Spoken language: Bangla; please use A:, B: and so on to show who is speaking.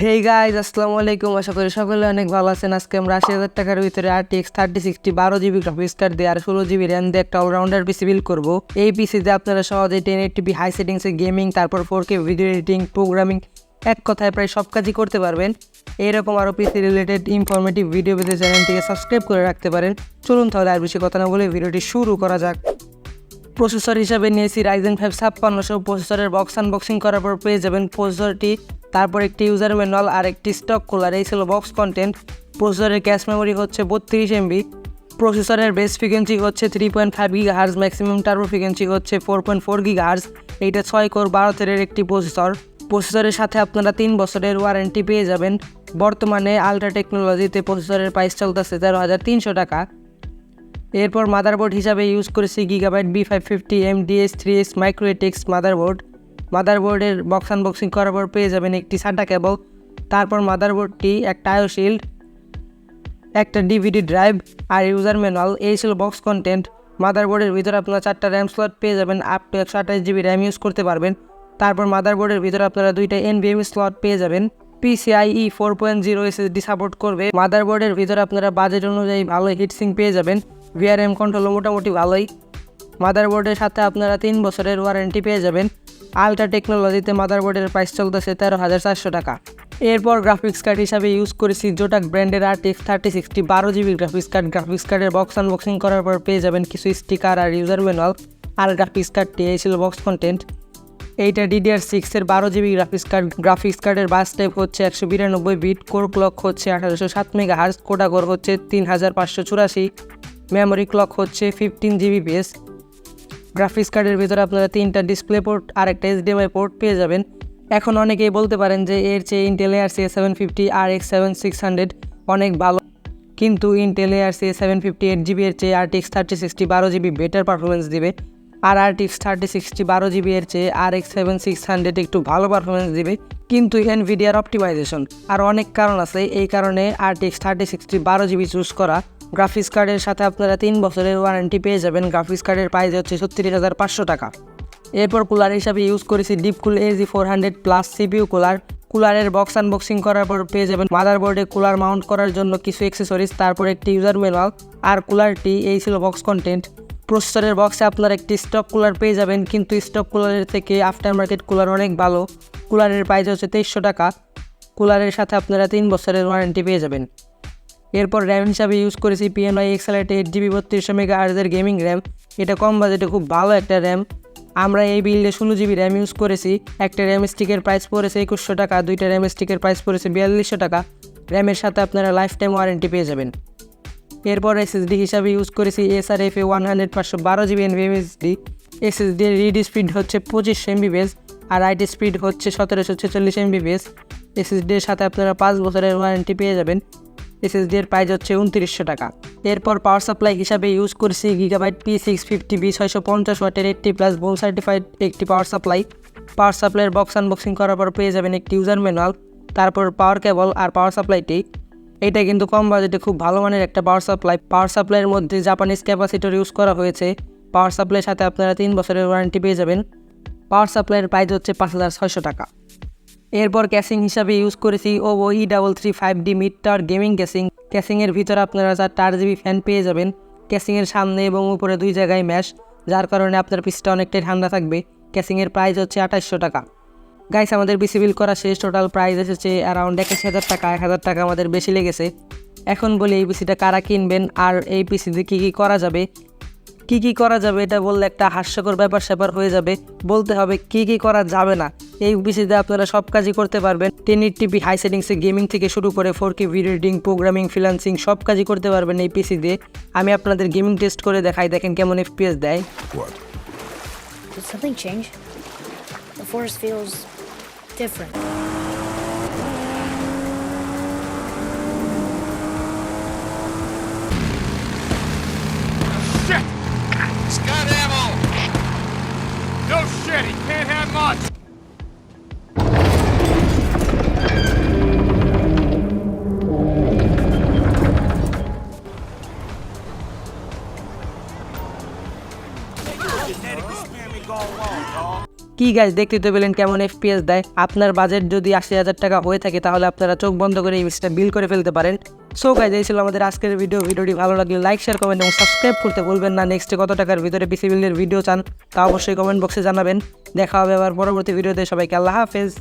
A: হেই গাইজ আসসালামু আলাইকুম, আশা করি সকলে অনেক ভালো আছেন। আজকে আমরা ৮০,০০০ টাকার ভিতরে RTX 3060 12GB গ্রাফিক্স কার্ড দিয়ে আর 16GB র্যাম দিয়ে একটা অলরাউন্ডার পিসি বিল্ড করবো। এই পিসিতে আপনারা সহজেই 1080p হাই সেটিংসে গেমিং, তারপর 4K ভিডিও এডিটিং, প্রোগ্রামিং, এক কথায় প্রায় সব কাজই করতে পারবেন। এইরকম আরও পিসি রিলেটেড ইনফরমেটিভ ভিডিও পেতে চ্যানেলটিকে সাবস্ক্রাইব করে রাখতে পারেন। চলুন তাহলে আর বেশি কথা না বলে ভিডিওটি শুরু করা যাক। প্রসেসর হিসাবে নিয়েছি Ryzen 5 5600। প্রসেসরের বক্স আনবক্সিং করার পর পেয়ে যাবেন প্রসেসরটি, তারপর একটি ইউজার ম্যানুয়াল আর একটি স্টক কুলার। এই ছিল বক্স কন্টেন্ট। প্রসেসরের ক্যাশ মেমোরি হচ্ছে 32 MB। প্রসেসরের বেস ফ্রিকোয়েন্সি হচ্ছে 3.5 GHz, ম্যাক্সিমাম টার্বো ফ্রিকোয়েন্সি হচ্ছে 4.4 GHz। এইটা 6 কোর 12 থ্রেডের একটি প্রসেসর। প্রসেসরের সাথে আপনারা 3 বছরের ওয়ারেন্টি পেয়ে যাবেন। বর্তমানে আলট্রা টেকনোলজিতে প্রসেসরের প্রাইস চলতেছে 13,300 টাকা। এরপর মাদারবোর্ড হিসাবে ইউজ করেছি Gigabyte B550 MDS3S micro ATX motherboard. মাদারবোর্ডের বক্স আনবক্সিং করার পর পেয়ে যাবেন একটি সাটা কেবল, তারপর মাদারবোর্ডটি, একটা আইও শিল্ড, একটা DVD ড্রাইভ আর ইউজার ম্যানুয়াল। এই ছিল বক্স কন্টেন্ট। মাদারবোর্ডের ভিতরে আপনারা 4টা র্যাম স্লট পেয়ে যাবেন, up to 128GB RAM use করতে পারবেন। তারপর মাদারবোর্ডের ভিতরে আপনারা 2টা NVMe স্লট পেয়ে যাবেন। PCIe 4.0 SSD সাপোর্ট করবে। মাদারবোর্ডের ভিতরে আপনারা বাজেট অনুযায়ী ভালো হিটসিং পেয়ে যাবেন। VRM কন্ট্রোলও মোটামুটি ভালোই। মাদারবোর্ডের সাথে আপনারা 3 বছরের ওয়ারেন্টি পেয়ে যাবেন। আলট্রা টেকনোলজিতে মাদারবোর্ডের প্রাইস চলতেছে 13,400 টাকা। এরপর গ্রাফিক্স কার্ড হিসাবে ইউজ করেছি জোটাক ব্র্যান্ডের RTX 3060 12GB graphics card. Graphics কার্ডের বক্স আনবক্সিং করার পর পেয়ে যাবেন কিছু স্টিকার আর ইউজার ম্যানুয়াল আর গ্রাফিক্স কার্ডটি। এই ছিল বক্স কন্টেন্ট। এইটা DDR6 এর 12GB গ্রাফিক্স কার্ড। গ্রাফিক্স কার্ডের বাস টাইপ হচ্ছে 192 বিট, কোর ক্লক হচ্ছে 1807 MHz, কোডা কোর হচ্ছে 3584, মেমোরি ক্লক হচ্ছে 15GB। গ্রাফিক্স কার্ডের ভিতরে আপনারা 3টা ডিসপ্লে পোর্ট আর একটা HDMI পোর্ট পেয়ে যাবেন। এখন অনেকেই বলতে পারেন যে এর চেয়ে ইন্টেল ARC A750 RX 7600 অনেক ভালো, কিন্তু ইন্টেল ARC A750 8GB এর চেয়ে RTX 3060 12GB বেটার পারফরমেন্স দিবে, আর RTX 3060 12GB এর চেয়ে RX 7600 একটু ভালো পারফরমেন্স দিবে, কিন্তু এনভিডিয়ার অপটিমাইজেশন আর অনেক কারণ আছে। এই কারণে RTX 3060 12GB চুজ করা। গ্রাফিক্স কার্ডের সাথে আপনারা 3 বছরের ওয়ারেন্টি পেয়ে যাবেন। গ্রাফিক্স কার্ডের প্রাইস হচ্ছে 36,500 টাকা। এরপর কুলার হিসাবে ইউজ করেছি DeepCool AG400 plus CPU cooler. কুলারের বক্স আনবক্সিং করার পর পেয়ে যাবেন মাদারবোর্ডে কুলার মাউন্ট করার জন্য কিছু অ্যাক্সেসরিজ, তারপর একটি ইউজার ম্যানুয়াল আর কুলারটি। এই ছিল বক্স কন্টেন্ট। প্রসেসরের বক্সে আপনারা একটি স্টক কুলার পেয়ে যাবেন, কিন্তু স্টক কুলারের থেকে আফটার মার্কেট কুলার অনেক ভালো। কুলারের প্রাইস হচ্ছে 2300 টাকা। কুলারের সাথে আপনারা 3 বছরের ওয়ারেন্টি পেয়ে যাবেন। এরপর র্যাম হিসাবে ইউজ করেছি PNY Excelite 8GB 3200 MHz এর গেমিং র্যাম। এটা কম বাজেটে খুব ভালো একটা র্যাম। আমরা এই বিল্ডে 16GB র্যাম ইউজ করেছি। একটা র্যাম স্টিকের প্রাইস পড়েছে 2100 টাকা, 2টা র্যাম স্টিকের প্রাইস পড়েছে 4200 টাকা। র্যামের সাথে আপনারা লাইফ টাইম ওয়ারেন্টি পেয়ে যাবেন। এরপর SSD হিসাবে ইউজ করেছি SRFA 100 512GB NVMe SSD। SSD এর রিড স্পিড হচ্ছে 25 MB/s আর রাইট স্পিড হচ্ছে 1746 MB/s। SSD এর সাথে আপনারা 5 বছরের ওয়ারেন্টি পেয়ে যাবেন। SSD এর প্রাইস হচ্ছে 2900 টাকা। এরপর পাওয়ার সাপ্লাই হিসাবে ইউজ করেছি Gigabyte P650B 650 ওয়াটের 80+ বোম সার্টিফাইড একটি পাওয়ার সাপ্লাই। পাওয়ার সাপ্লাইয়ের বক্স আনবক্সিং করার পর পেয়ে যাবেন একটি ইউজার ম্যানুয়াল, তারপর পাওয়ার কেবল আর পাওয়ার সাপ্লাইটি। এটা কিন্তু কম বাজেটে খুব ভালো মানের একটা পাওয়ার সাপ্লাই। পাওয়ার সাপ্লাইয়ের মধ্যে জাপানিজ ক্যাপাসিটর ইউজ করা হয়েছে। পাওয়ার সাপ্লাইয়ের সাথে আপনারা 3 বছরের ওয়ারেন্টি পেয়ে যাবেন। পাওয়ার সাপ্লাইয়ের প্রাইস হচ্ছে 5,600 টাকা। এরপর ক্যাসিং হিসাবে ইউজ করেছি OVO E335D mid tower gaming casing. ক্যাসিংয়ের ভিতরে আপনারা 4টা RGB ফ্যান পেয়ে যাবেন। ক্যাসিংয়ের সামনে এবং উপরে 2 জায়গায় ম্যাশ, যার কারণে আপনার পিসটা অনেকটাই ঠান্ডা থাকবে। ক্যাসিংয়ের প্রাইস হচ্ছে 2800 টাকা। গাইস, আমাদের পিসি বিল্ড করা শেষ। টোটাল প্রাইস এসেছে অ্যারাউন্ড 21,000 টাকা। 1,000 টাকা আমাদের বেশি লেগেছে। এখন বলি এই পিসিটা কারা কিনবেন আর এই পিসিতে কী করা যাবে। কী করা যাবে এটা বললে একটা হাস্যকর ব্যাপার হয়ে যাবে। বলতে হবে কী করা যাবে না। এই পিসিতে আপনারা সব কাজই করতে পারবেন। 1080p হাই সেটিংসে গেমিং থেকে শুরু করে 4K video editing, programming, freelancing সব কাজই করতে পারবেন এই পিসি দিয়ে। আমি আপনাদের গেমিং টেস্ট করে দেখাই, দেখেন কেমন FPS দেয়।
B: Did something change? The forest feels different.
C: Shit! He's got ammo! No shit, he can't have much! Genetically spam me going wrong, dawg.
A: কি গাইজ, দেখতে তো পেলেন কেমন FPS দেয়। আপনার বাজেট যদি 80,000 টাকা হয়ে থাকে তাহলে আপনারা চোখ বন্ধ করে এই পিসিটা বিল্ড করে ফেলতে পারেন। সো গাইজ, এই ছিল আমাদের আজকের ভিডিওটি ভালো লাগলে লাইক, শেয়ার, কমেন্ট এবং সাবস্ক্রাইব করতে ভুলবেন না। নেক্সটে কত টাকার ভিতরে পিসি বিল্ডের ভিডিও চান তা অবশ্যই কমেন্ট বক্সে জানাবেন। দেখা হবে আবার পরবর্তী ভিডিওতে। সবাইকে আল্লাহ হাফেজ।